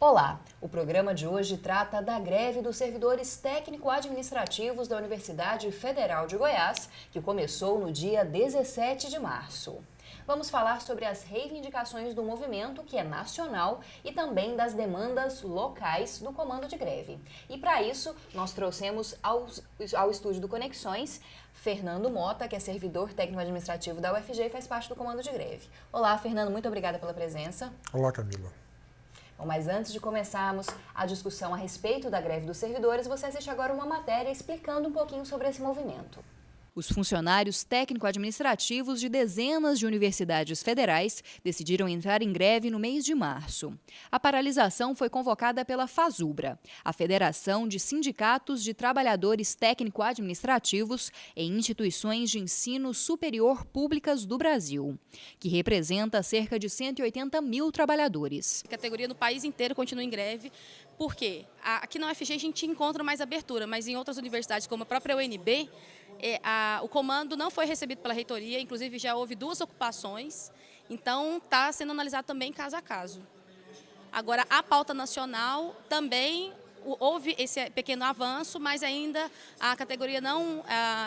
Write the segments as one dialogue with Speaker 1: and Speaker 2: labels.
Speaker 1: Olá, o programa de hoje trata da greve dos servidores técnico-administrativos da Universidade Federal de Goiás, que começou no dia 17 de março. Vamos falar sobre as reivindicações do movimento, que é nacional, e também das demandas locais do comando de greve. E para isso, nós trouxemos ao estúdio do Conexões Fernando Mota, que é servidor técnico-administrativo da UFG e faz parte do comando de greve. Olá, Fernando, muito obrigada pela presença.
Speaker 2: Olá, Camila.
Speaker 1: Bom, mas antes de começarmos a discussão a respeito da greve dos servidores, você assiste agora uma matéria explicando um pouquinho sobre esse movimento. Os funcionários técnico-administrativos de dezenas de universidades federais decidiram entrar em greve no mês de março. A paralisação foi convocada pela FASUBRA, a Federação de Sindicatos de Trabalhadores Técnico-Administrativos em Instituições de Ensino Superior Públicas do Brasil, que representa cerca de 180 mil trabalhadores.
Speaker 3: A categoria no país inteiro continua em greve, porque aqui na UFG a gente encontra mais abertura, mas em outras universidades, como a própria UNB, o comando não foi recebido pela reitoria, inclusive já houve 2 ocupações, então está sendo analisado também caso a caso. Agora, a pauta nacional também houve esse pequeno avanço, mas ainda a categoria não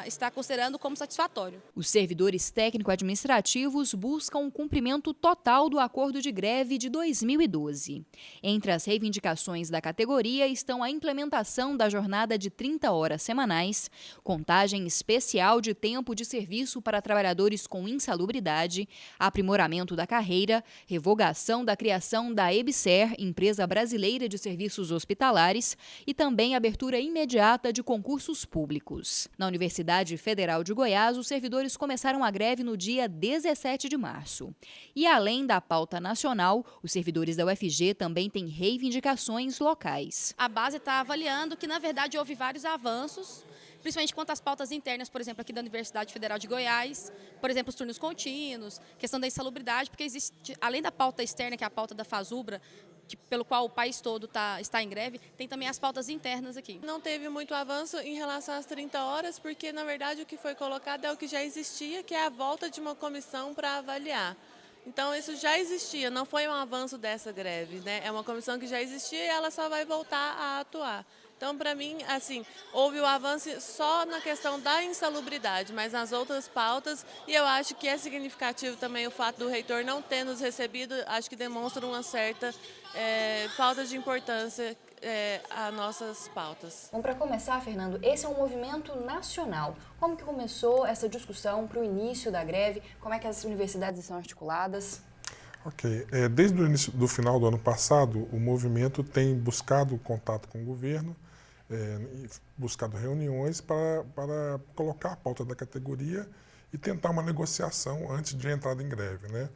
Speaker 3: está considerando como satisfatório.
Speaker 1: Os servidores técnico-administrativos buscam o cumprimento total do acordo de greve de 2012. Entre as reivindicações da categoria estão a implementação da jornada de 30 horas semanais, contagem especial de tempo de serviço para trabalhadores com insalubridade, aprimoramento da carreira, revogação da criação da EBSER, Empresa Brasileira de Serviços Hospitalares, e também abertura imediata de concursos públicos. Na Universidade Federal de Goiás, os servidores começaram a greve no dia 17 de março. E além da pauta nacional, os servidores da UFG também têm reivindicações locais.
Speaker 3: A base está avaliando que, na verdade, houve vários avanços, principalmente quanto às pautas internas, por exemplo, aqui da Universidade Federal de Goiás, por exemplo, os turnos contínuos, questão da insalubridade, porque existe, além da pauta externa, que é a pauta da FASUBRA, pelo qual o país todo está em greve, tem também as pautas internas aqui.
Speaker 4: Não teve muito avanço em relação às 30 horas, porque, na verdade, o que foi colocado é o que já existia, que é a volta de uma comissão para avaliar. Então, isso já existia, não foi um avanço dessa greve, né? É uma comissão que já existia e ela só vai voltar a atuar. Então, para mim, assim, houve o avanço só na questão da insalubridade, mas nas outras pautas, e eu acho que é significativo também o fato do reitor não ter nos recebido, acho que demonstra uma certa falta de importância a nossas pautas.
Speaker 1: Bom, para começar, Fernando, esse é um movimento nacional. Como que começou essa discussão para o início da greve? Como é que as universidades estão articuladas?
Speaker 2: Ok. Desde o início do final do ano passado, o movimento tem buscado contato com o governo, buscado reuniões para colocar a pauta da categoria e tentar uma negociação antes de a entrada em greve, né?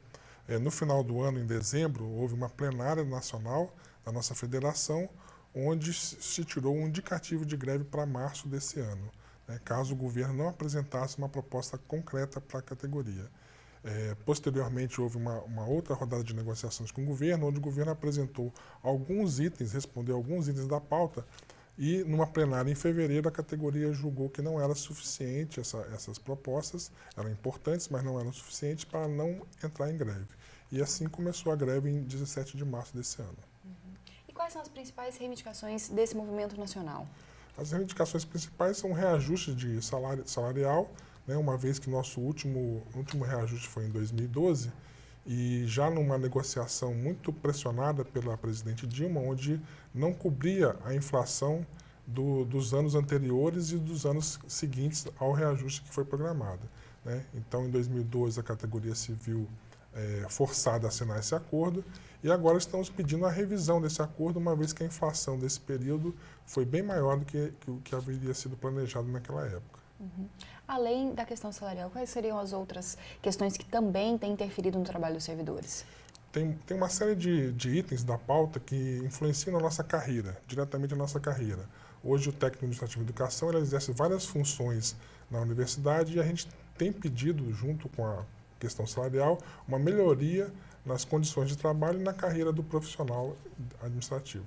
Speaker 2: No final do ano, em dezembro, houve uma plenária nacional da nossa federação, onde se tirou um indicativo de greve para março desse ano, né, caso o governo não apresentasse uma proposta concreta para a categoria. Posteriormente, houve uma outra rodada de negociações com o governo, onde o governo apresentou alguns itens, respondeu alguns itens da pauta, e numa plenária em fevereiro a categoria julgou que não era suficiente essas propostas, eram importantes, mas não eram suficientes para não entrar em greve. E assim começou a greve em 17 de março desse ano.
Speaker 1: E quais são as principais reivindicações desse movimento nacional?
Speaker 2: As reivindicações principais são reajuste de salarial, né, uma vez que nosso último reajuste foi em 2012, e já numa negociação muito pressionada pela presidente Dilma, onde não cobria a inflação dos anos anteriores e dos anos seguintes ao reajuste que foi programado, né? Então, em 2012, a categoria se viu forçada a assinar esse acordo, e agora estamos pedindo a revisão desse acordo, uma vez que a inflação desse período foi bem maior do que o que haveria sido planejado naquela época.
Speaker 1: Além da questão salarial, quais seriam as outras questões que também têm interferido no trabalho dos servidores?
Speaker 2: Tem uma série de itens da pauta que influenciam a nossa carreira, diretamente a nossa carreira. Hoje o técnico administrativo de educação ele exerce várias funções na universidade e a gente tem pedido, junto com a questão salarial, uma melhoria nas condições de trabalho e na carreira do profissional administrativo.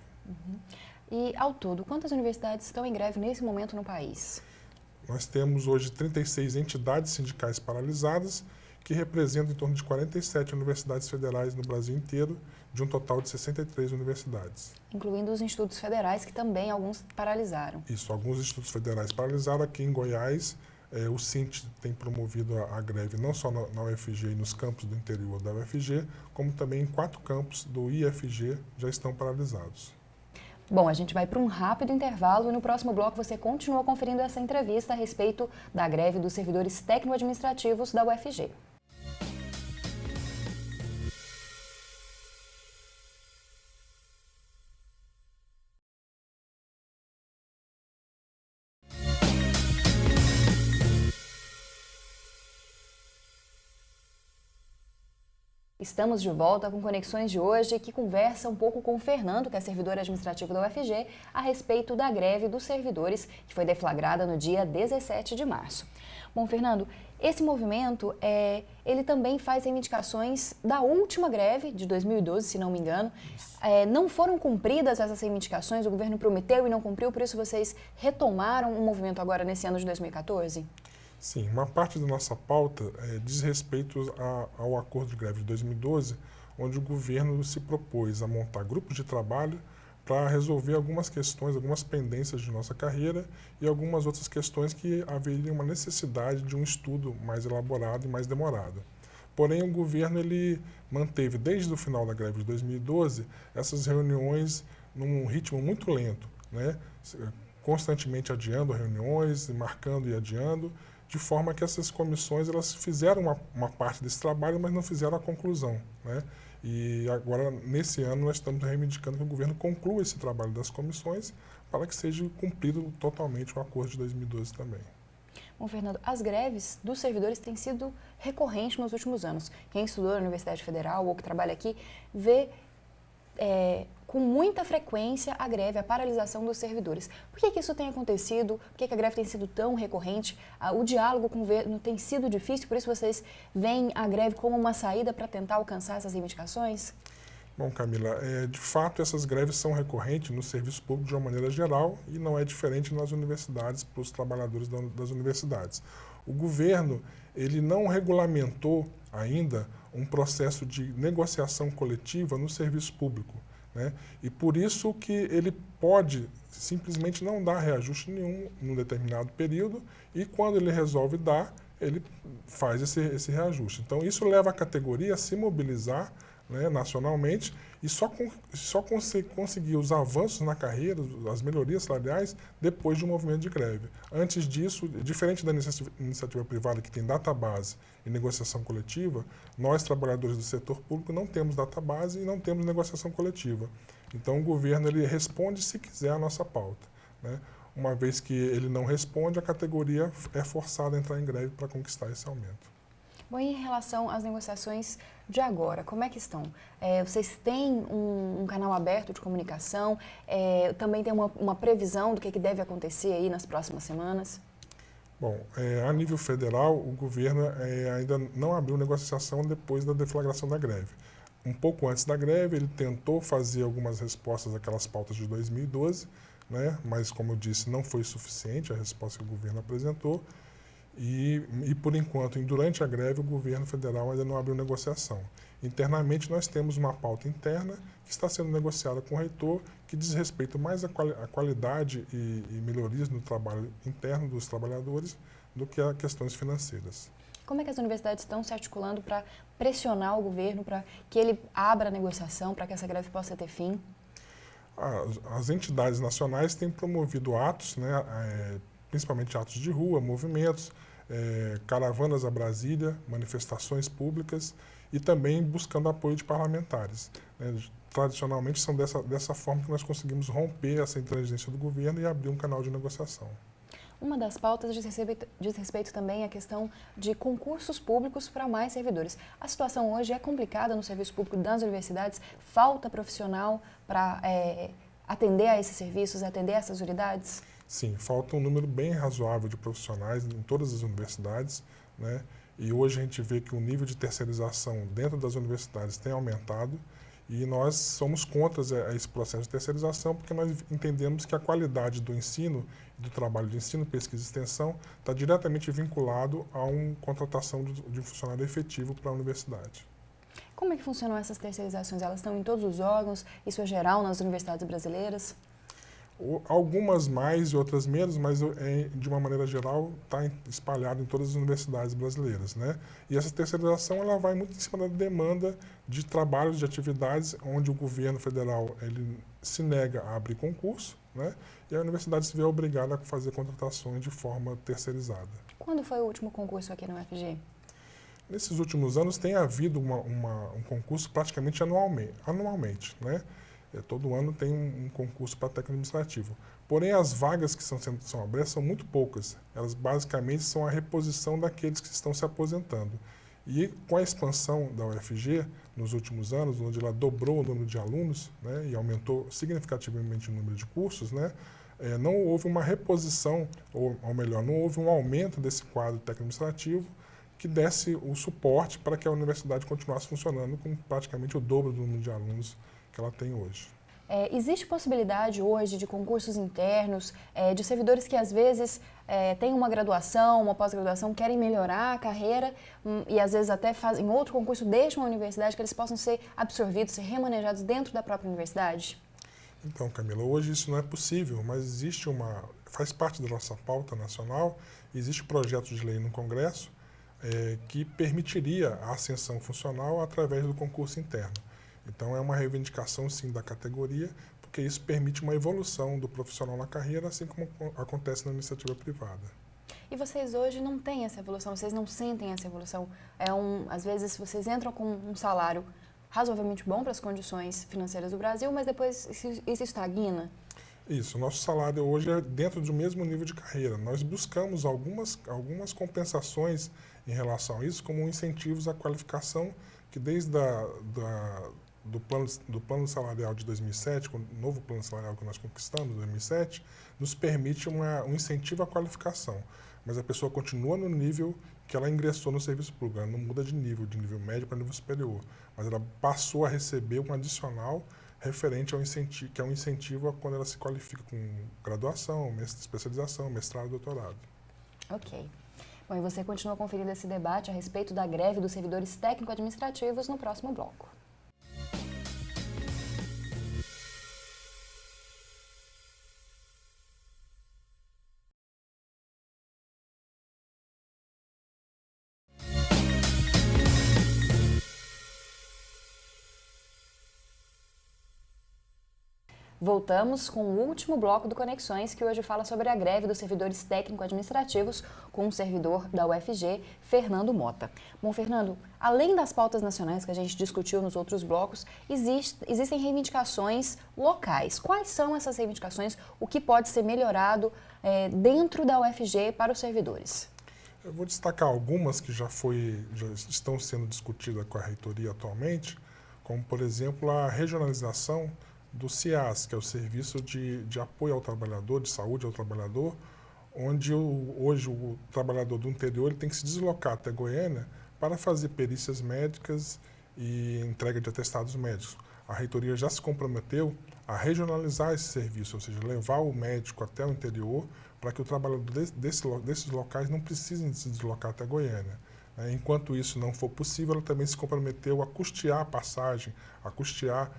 Speaker 1: E, ao todo, quantas universidades estão em greve nesse momento no país?
Speaker 2: Nós temos hoje 36 entidades sindicais paralisadas que representa em torno de 47 universidades federais no Brasil inteiro, de um total de 63 universidades.
Speaker 5: Incluindo os institutos federais, que também alguns paralisaram.
Speaker 2: Isso, alguns institutos federais paralisaram. Aqui em Goiás, o SINT tem promovido a greve não só na UFG e nos campos do interior da UFG, como também em 4 campos do IFG já estão paralisados.
Speaker 5: Bom, a gente vai para um rápido intervalo e no próximo bloco você continua conferindo essa entrevista a respeito da greve dos servidores técnico-administrativos da UFG. Estamos de volta com Conexões de hoje, que conversa um pouco com o Fernando, que é servidor administrativo da UFG, a respeito da greve dos servidores, que foi deflagrada no dia 17 de março. Bom, Fernando, esse movimento, ele também faz reivindicações da última greve, de 2012, se não me engano. Não foram cumpridas essas reivindicações, o governo prometeu e não cumpriu, por isso vocês retomaram o movimento agora nesse ano de 2014?
Speaker 2: Sim, uma parte da nossa pauta diz respeito ao acordo de greve de 2012, onde o governo se propôs a montar grupos de trabalho para resolver algumas questões, algumas pendências de nossa carreira e algumas outras questões que haveria uma necessidade de um estudo mais elaborado e mais demorado. Porém, o governo ele manteve, desde o final da greve de 2012, essas reuniões num ritmo muito lento, né? Constantemente adiando reuniões, marcando e adiando, de forma que essas comissões elas fizeram uma parte desse trabalho, mas não fizeram a conclusão, né? E agora, nesse ano, nós estamos reivindicando que o governo conclua esse trabalho das comissões para que seja cumprido totalmente o acordo de 2012 também.
Speaker 5: Bom, Fernando, as greves dos servidores têm sido recorrentes nos últimos anos. Quem estudou na Universidade Federal ou que trabalha aqui vê com muita frequência a greve, a paralisação dos servidores. Por que isso tem acontecido? Por que a greve tem sido tão recorrente? O diálogo com o governo tem sido difícil, por isso vocês veem a greve como uma saída para tentar alcançar essas reivindicações?
Speaker 2: Bom, Camila, de fato essas greves são recorrentes no serviço público de uma maneira geral e não é diferente nas universidades para os trabalhadores das universidades. O governo ele não regulamentou ainda um processo de negociação coletiva no serviço público, né? E por isso que ele pode simplesmente não dar reajuste nenhum num determinado período e quando ele resolve dar, ele faz esse reajuste. Então isso leva a categoria a se mobilizar, né, nacionalmente e só conseguir os avanços na carreira, as melhorias salariais, depois de um movimento de greve. Antes disso, diferente da iniciativa privada que tem database e negociação coletiva, nós, trabalhadores do setor público, não temos database e não temos negociação coletiva. Então, o governo ele responde se quiser a nossa pauta, né? Uma vez que ele não responde, a categoria é forçada a entrar em greve para conquistar esse aumento.
Speaker 5: Bom, e em relação às negociações de agora, como é que estão? Vocês têm um canal aberto de comunicação? Também tem uma previsão do que deve acontecer aí nas próximas semanas?
Speaker 2: Bom, a nível federal, o governo ainda não abriu negociação depois da deflagração da greve. Um pouco antes da greve, ele tentou fazer algumas respostas àquelas pautas de 2012, né? Mas, como eu disse, não foi suficiente a resposta que o governo apresentou. E por enquanto, durante a greve, o governo federal ainda não abriu negociação. Internamente, nós temos uma pauta interna que está sendo negociada com o reitor, que diz respeito mais à qualidade e melhorias no trabalho interno dos trabalhadores do que a questões financeiras.
Speaker 5: Como é que as universidades estão se articulando para pressionar o governo para que ele abra a negociação, para que essa greve possa ter fim?
Speaker 2: As entidades nacionais têm promovido atos, né, principalmente atos de rua, movimentos, caravanas a Brasília, manifestações públicas e também buscando apoio de parlamentares, né? Tradicionalmente são dessa forma que nós conseguimos romper essa intransigência do governo e abrir um canal de negociação.
Speaker 5: Uma das pautas diz respeito também à questão de concursos públicos para mais servidores. A situação hoje é complicada no serviço público das universidades, falta profissional para atender a esses serviços, atender a essas unidades?
Speaker 2: Sim, falta um número bem razoável de profissionais em todas as universidades, né? E hoje a gente vê que o nível de terceirização dentro das universidades tem aumentado E nós somos contra esse processo de terceirização porque nós entendemos que a qualidade do ensino, do trabalho de ensino, pesquisa e extensão está diretamente vinculado a uma contratação de um funcionário efetivo para a universidade.
Speaker 5: Como é que funcionam essas terceirizações? Elas estão em todos os órgãos? Isso é geral nas universidades brasileiras?
Speaker 2: Algumas mais e outras menos, mas de uma maneira geral está espalhado em todas as universidades brasileiras, né? E essa terceirização ela vai muito em cima da demanda de trabalhos, de atividades onde o governo federal ele se nega a abrir concurso, né? E a universidade se vê obrigada a fazer contratações de forma terceirizada.
Speaker 5: Quando foi o último concurso aqui na UFG?
Speaker 2: Nesses últimos anos tem havido um concurso praticamente anualmente, né? Todo ano tem um concurso para técnico administrativo. Porém, as vagas que são abertas são muito poucas. Elas basicamente são a reposição daqueles que estão se aposentando. E com a expansão da UFG nos últimos anos, onde ela dobrou o número de alunos, né, e aumentou significativamente o número de cursos, né, não houve uma reposição, ou melhor, não houve um aumento desse quadro técnico-administrativo que desse o suporte para que a universidade continuasse funcionando com praticamente o dobro do número de alunos que ela tem hoje.
Speaker 5: Existe possibilidade hoje de concursos internos, de servidores que às vezes têm uma graduação, uma pós-graduação, querem melhorar a carreira e às vezes até fazem outro concurso, deixam a universidade, que eles possam ser absorvidos, ser remanejados dentro da própria universidade?
Speaker 2: Então, Camila, hoje isso não é possível, mas faz parte da nossa pauta nacional, existe um projeto de lei no Congresso que permitiria a ascensão funcional através do concurso interno. Então, é uma reivindicação, sim, da categoria, porque isso permite uma evolução do profissional na carreira, assim como acontece na iniciativa privada.
Speaker 5: E vocês hoje não têm essa evolução, vocês não sentem essa evolução? Às vezes, vocês entram com um salário razoavelmente bom para as condições financeiras do Brasil, mas depois isso estagna?
Speaker 2: Isso, nosso salário hoje é dentro do mesmo nível de carreira. Nós buscamos algumas compensações em relação a isso, como incentivos à qualificação, que desde do plano salarial de 2007, o novo plano salarial que nós conquistamos em 2007, nos permite um incentivo à qualificação. Mas a pessoa continua no nível que ela ingressou no serviço público, ela não muda de nível médio para nível superior, mas ela passou a receber um adicional referente ao incentivo, que é um incentivo a quando ela se qualifica com graduação, especialização, mestrado, doutorado.
Speaker 5: Ok. Bom, e você continua conferindo esse debate a respeito da greve dos servidores técnico-administrativos no próximo bloco. Voltamos com o último bloco do Conexões, que hoje fala sobre a greve dos servidores técnico-administrativos com o servidor da UFG, Fernando Mota. Bom, Fernando, além das pautas nacionais que a gente discutiu nos outros blocos, existem reivindicações locais. Quais são essas reivindicações? O que pode ser melhorado dentro da UFG para os servidores?
Speaker 2: Eu vou destacar algumas que já estão sendo discutidas com a reitoria atualmente, como, por exemplo, a regionalização do CIAS, que é o Serviço de Apoio ao Trabalhador, de Saúde ao Trabalhador, onde hoje o trabalhador do interior ele tem que se deslocar até Goiânia para fazer perícias médicas e entrega de atestados médicos. A reitoria já se comprometeu a regionalizar esse serviço, ou seja, levar o médico até o interior para que o trabalhador desses locais não precisem se deslocar até Goiânia. Enquanto isso não for possível, ela também se comprometeu a custear a passagem, a custear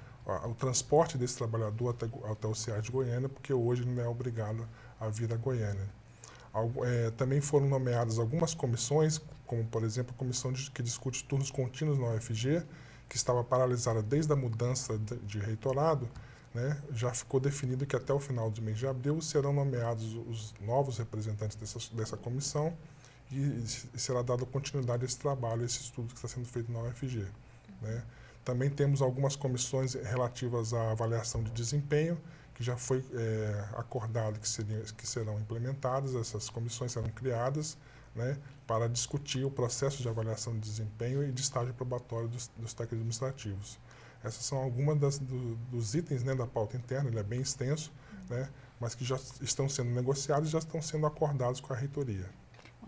Speaker 2: o transporte desse trabalhador até o CIAS de Goiânia, porque hoje ele não é obrigado a vir a Goiânia. Também foram nomeadas algumas comissões, como, por exemplo, a comissão que discute turnos contínuos na UFG, que estava paralisada desde a mudança de reitorado, né? Já ficou definido que até o final do mês de abril serão nomeados os novos representantes dessa comissão e será dada continuidade a esse trabalho, a esse estudo que está sendo feito na UFG, né? Também temos algumas comissões relativas à avaliação de desempenho, que já foi acordado que serão implementadas. Essas comissões serão criadas, né, para discutir o processo de avaliação de desempenho e de estágio probatório dos técnicos administrativos. Essas são algumas dos itens, né, da pauta interna, ele é bem extenso, né, mas que já estão sendo negociados e já estão sendo acordados com a reitoria.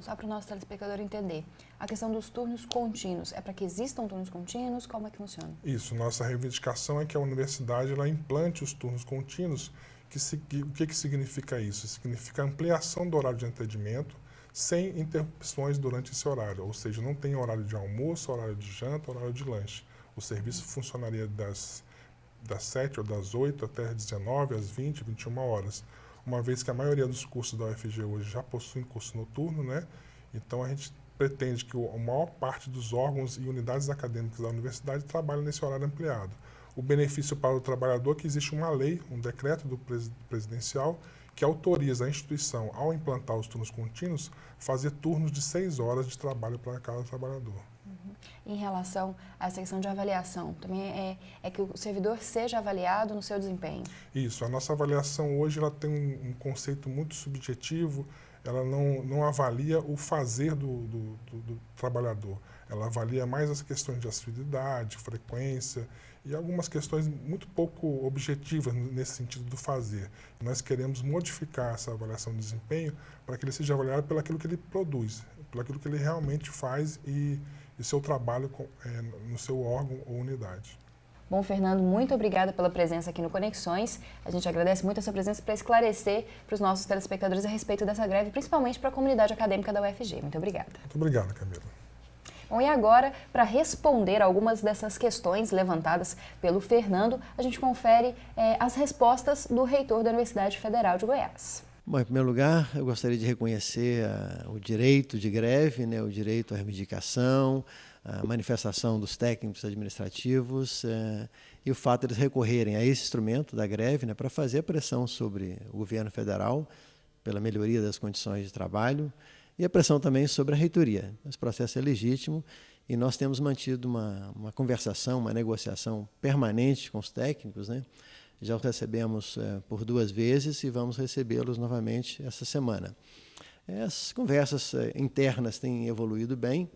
Speaker 5: Só para o nosso telespectador entender, a questão dos turnos contínuos, é para que existam turnos contínuos? Como é que funciona?
Speaker 2: Isso, nossa reivindicação é que a universidade ela implante os turnos contínuos. O que significa isso? Significa ampliação do horário de atendimento sem interrupções durante esse horário, ou seja, não tem horário de almoço, horário de janta, horário de lanche. O serviço funcionaria das 7 ou das 8 até as 19, às 20, 21 horas. Uma vez que a maioria dos cursos da UFG hoje já possuem curso noturno, né? Então a gente pretende que a maior parte dos órgãos e unidades acadêmicas da universidade trabalhem nesse horário ampliado. O benefício para o trabalhador é que existe uma lei, um decreto do presidencial, que autoriza a instituição, ao implantar os turnos contínuos, fazer turnos de 6 horas de trabalho para cada trabalhador.
Speaker 5: Em relação a essa questão de avaliação, também é que o servidor seja avaliado no seu desempenho?
Speaker 2: Isso, a nossa avaliação hoje ela tem um conceito muito subjetivo, ela não avalia o fazer do trabalhador, ela avalia mais as questões de assiduidade, frequência e algumas questões muito pouco objetivas nesse sentido do fazer. Nós queremos modificar essa avaliação de desempenho para que ele seja avaliado pelo aquilo que ele produz, pelo aquilo que ele realmente faz e seu trabalho no seu órgão ou unidade.
Speaker 5: Bom, Fernando, muito obrigada pela presença aqui no Conexões. A gente agradece muito a sua presença para esclarecer para os nossos telespectadores a respeito dessa greve, principalmente para a comunidade acadêmica da UFG. Muito obrigada.
Speaker 2: Muito obrigado, Camila.
Speaker 5: Bom, e agora, para responder algumas dessas questões levantadas pelo Fernando, a gente confere as respostas do reitor da Universidade Federal de Goiás.
Speaker 6: Bom, em primeiro lugar, eu gostaria de reconhecer o direito de greve, né, o direito à reivindicação, a manifestação dos técnicos administrativos e o fato de eles recorrerem a esse instrumento da greve, né, para fazer a pressão sobre o governo federal pela melhoria das condições de trabalho e a pressão também sobre a reitoria. Esse processo é legítimo e nós temos mantido uma conversação, uma negociação permanente com os técnicos, né? Já os recebemos por 2 vezes e vamos recebê-los novamente essa semana. As conversas internas têm evoluído bem,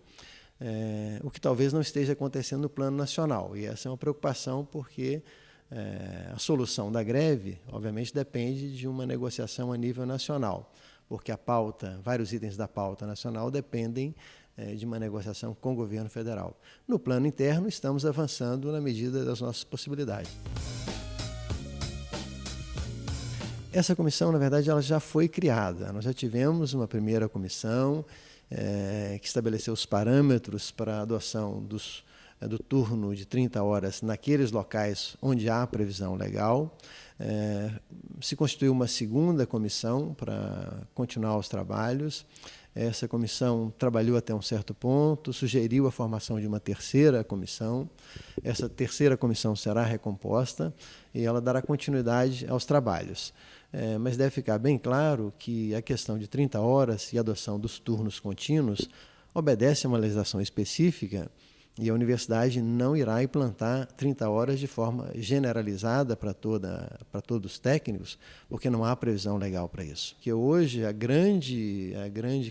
Speaker 6: o que talvez não esteja acontecendo no plano nacional. E essa é uma preocupação porque a solução da greve, obviamente, depende de uma negociação a nível nacional, porque a pauta, vários itens da pauta nacional dependem de uma negociação com o governo federal. No plano interno, estamos avançando na medida das nossas possibilidades. Essa comissão, na verdade, ela já foi criada. Nós já tivemos uma primeira comissão que estabeleceu os parâmetros para a adoção do turno de 30 horas naqueles locais onde há previsão legal. Se constituiu uma segunda comissão para continuar os trabalhos. Essa comissão trabalhou até um certo ponto, sugeriu a formação de uma terceira comissão. Essa terceira comissão será recomposta e ela dará continuidade aos trabalhos. Mas deve ficar bem claro que a questão de 30 horas e a adoção dos turnos contínuos obedece a uma legislação específica e a universidade não irá implantar 30 horas de forma generalizada para todos os técnicos, porque não há previsão legal para isso. Que hoje a grande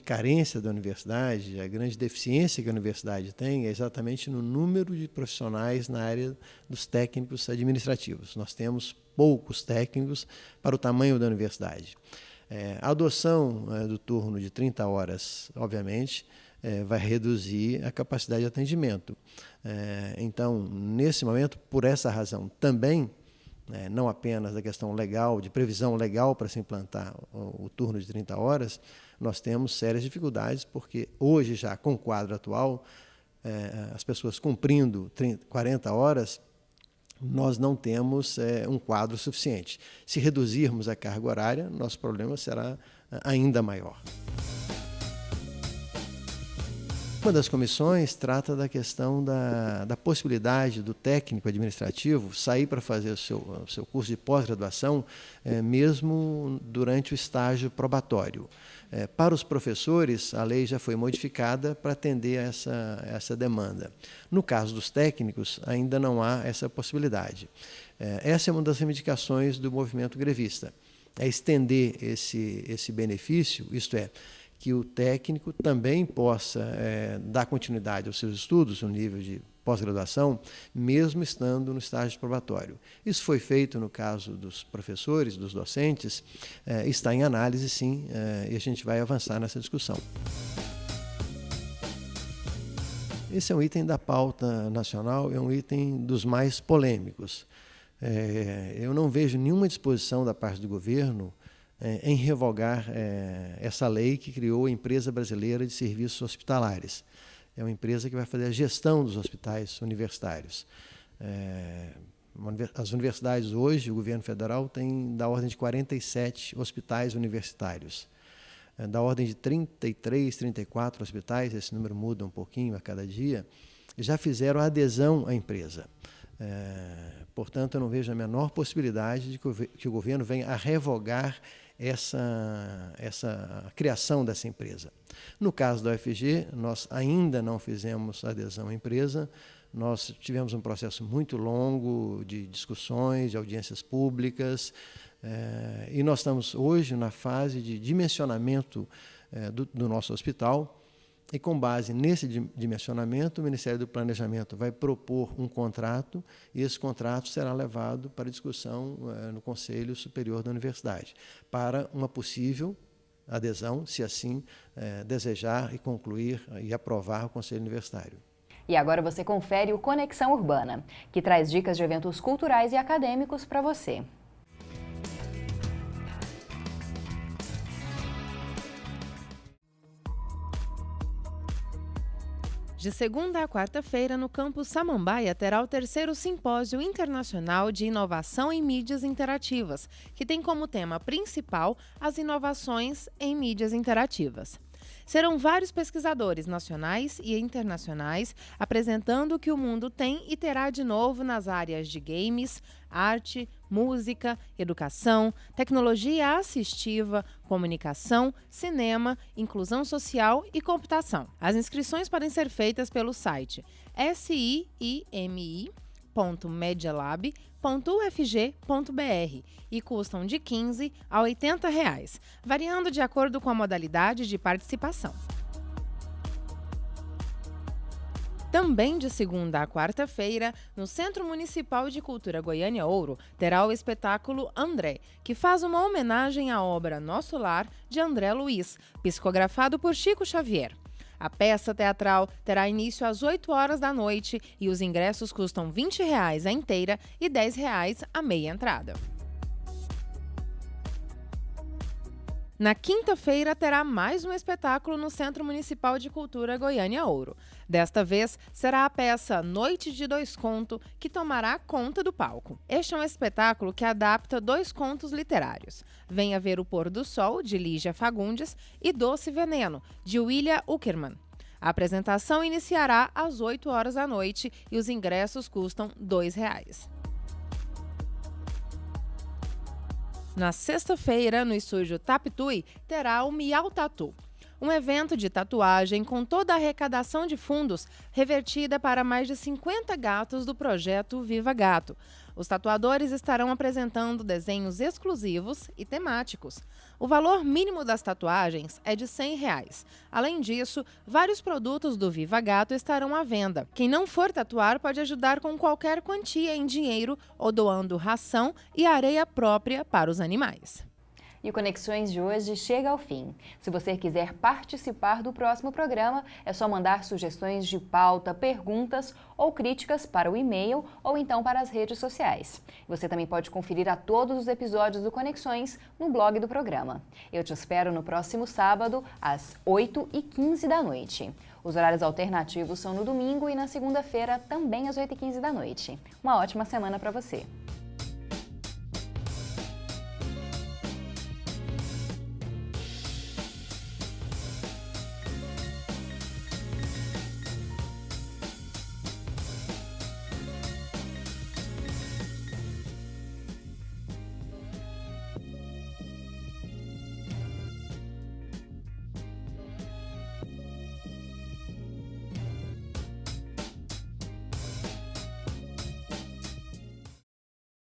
Speaker 6: carência da universidade, a grande deficiência que a universidade tem é exatamente no número de profissionais na área dos técnicos administrativos. Nós temos poucos técnicos para o tamanho da universidade. A adoção do turno de 30 horas, obviamente, vai reduzir a capacidade de atendimento. Então, nesse momento, por essa razão também, não apenas da questão legal, de previsão legal para se implantar o turno de 30 horas, nós temos sérias dificuldades, porque hoje já, com o quadro atual, as pessoas cumprindo 40 horas, nós não temos um quadro suficiente. Se reduzirmos a carga horária, nosso problema será ainda maior. Uma das comissões trata da questão da possibilidade do técnico administrativo sair para fazer o seu curso de pós-graduação, mesmo durante o estágio probatório. Para os professores, a lei já foi modificada para atender a essa demanda. No caso dos técnicos, ainda não há essa possibilidade. Essa é uma das reivindicações do movimento grevista, é estender esse benefício, isto é, que o técnico também possa dar continuidade aos seus estudos no nível de pós-graduação, mesmo estando no estágio probatório. Isso foi feito no caso dos professores, dos docentes, está em análise, sim, e a gente vai avançar nessa discussão. Esse é um item da pauta nacional, é um item dos mais polêmicos. Eu não vejo nenhuma disposição da parte do governo em revogar essa lei que criou a Empresa Brasileira de Serviços Hospitalares. É uma empresa que vai fazer a gestão dos hospitais universitários. As universidades hoje, o governo federal tem da ordem de 47 hospitais universitários. Da ordem de 33, 34 hospitais, esse número muda um pouquinho a cada dia, já fizeram adesão à empresa. Portanto, eu não vejo a menor possibilidade de que o governo venha a revogar essa criação dessa empresa. No caso da UFG, nós ainda não fizemos adesão à empresa, nós tivemos um processo muito longo de discussões, de audiências públicas, e nós estamos hoje na fase de dimensionamento do nosso hospital, e com base nesse dimensionamento, o Ministério do Planejamento vai propor um contrato, e esse contrato será levado para discussão no Conselho Superior da Universidade, para uma possível adesão, se assim desejar e concluir e aprovar o Conselho Universitário.
Speaker 5: E agora você confere o Conexão Urbana, que traz dicas de eventos culturais e acadêmicos para você.
Speaker 7: De segunda a quarta-feira, no campus Samambaia, terá o 3º Simpósio Internacional de Inovação em Mídias Interativas, que tem como tema principal as inovações em mídias interativas. Serão vários pesquisadores nacionais e internacionais apresentando o que o mundo tem e terá de novo nas áreas de games, arte, música, educação, tecnologia assistiva, comunicação, cinema, inclusão social e computação. As inscrições podem ser feitas pelo site siimi.medialab.ufg.br e custam de R$ 15 a R$ 80, variando de acordo com a modalidade de participação. Também de segunda a quarta-feira, no Centro Municipal de Cultura Goiânia Ouro, terá o espetáculo André, que faz uma homenagem à obra Nosso Lar, de André Luiz, psicografado por Chico Xavier. A peça teatral terá início às 8 horas da noite e os ingressos custam R$ 20 a inteira e R$ 10 a meia entrada. Na quinta-feira, terá mais um espetáculo no Centro Municipal de Cultura Goiânia Ouro. Desta vez, será a peça Noite de Dois Contos, que tomará conta do palco. Este é um espetáculo que adapta 2 contos literários. Venha ver O Pôr do Sol, de Lígia Fagundes, e Doce Veneno, de William Uckerman. A apresentação iniciará às 8 horas da noite e os ingressos custam R$ 2. Na sexta-feira, no estúdio Taptui, terá o Miau Tatu, um evento de tatuagem com toda a arrecadação de fundos revertida para mais de 50 gatos do projeto Viva Gato. Os tatuadores estarão apresentando desenhos exclusivos e temáticos. O valor mínimo das tatuagens é de R$ 100. Além disso, vários produtos do Viva Gato estarão à venda. Quem não for tatuar pode ajudar com qualquer quantia em dinheiro ou doando ração e areia própria para os animais.
Speaker 5: E o Conexões de hoje chega ao fim. Se você quiser participar do próximo programa, é só mandar sugestões de pauta, perguntas ou críticas para o e-mail ou então para as redes sociais. Você também pode conferir a todos os episódios do Conexões no blog do programa. Eu te espero no próximo sábado, às 8h15 da noite. Os horários alternativos são no domingo e na segunda-feira, também às 8h15 da noite. Uma ótima semana para você!